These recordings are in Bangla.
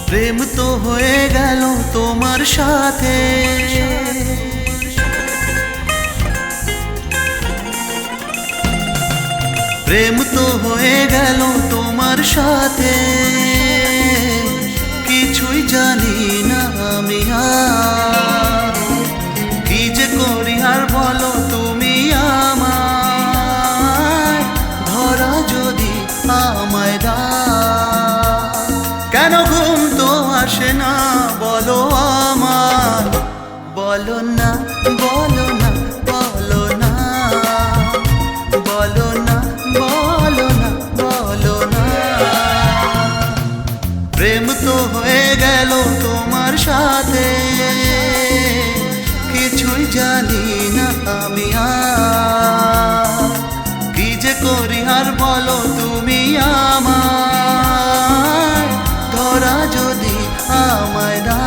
প্রেম তো হয়ে গেল তোমার সাথে, প্রেম তো হয়ে গেল তোমার সাথে। কিছুই জানি না আমি আর কি যে করি, আর বলো তুমি আমায় ধরা যদি আমায় দাও। কেন ঘুম তো আসে না বলো আমার, বলো না বলো না বলো না বলো না বলো না বলো না। প্রেম তো হয়ে গেল তোমার সাথে, কিছুই জানি না আমি আর কি যে করি, আর বলো তুমি আমায় ধরা যদি আমায় দাও।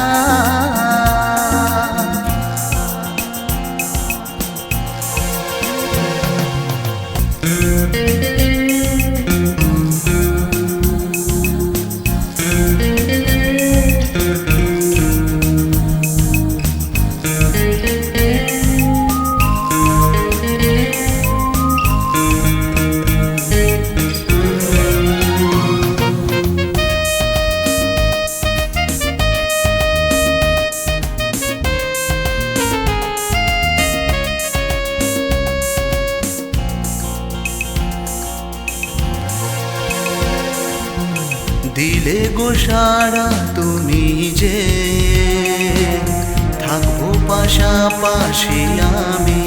দিলে গো সারা তুমি যে থাকবো পাশাপাশি আমি,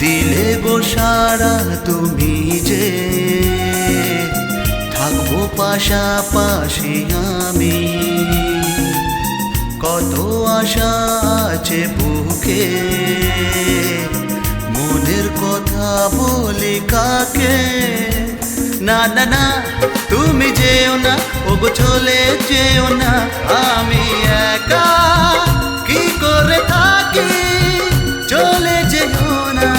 দিলে গো সারা তুমি যে থাকবো পাশাপাশি আমি। কত আশা আছে বুকে, মনের কথা বলি কাকে? না না না তুমি যেও না, ওগো চলে যেও না, আমি একা কি করে থাকি, চলে যেও না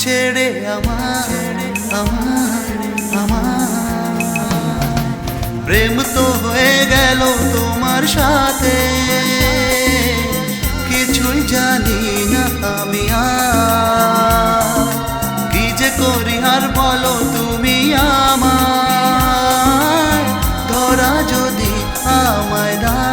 ছেড়ে আমার আমার আমার। প্রেম তো হয়ে গেল তোমার সাথে, কিছুই জানি না আমি আর কি যে করি, আর বলো তুমি আমায় ধরা যদি আমায় দাও।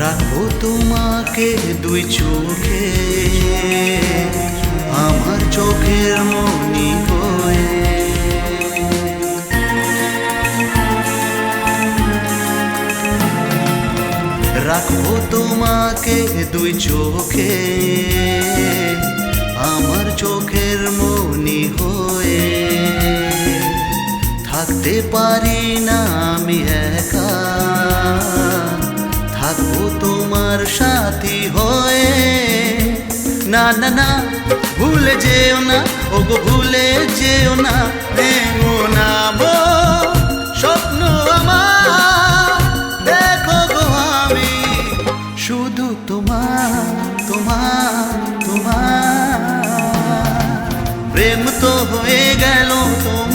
রাখবো তোমাকে দুই চোখে, আমার চোখের মনি হয়ে। রাখবো তোমাকে দুই চোখে, আমার চোখের মনি হয়ে। থাকতে পারি না আমি একা, থাকবো তোমার সাথী হয়ে। না না না ভুলে যেও না, ওগো ভুলে যেও না, ভেঙো না মো স্বপ্ন আমার। দেখো গো আমি শুধু তোমার তোমার তোমার। প্রেম তো হয়ে গেল তোমার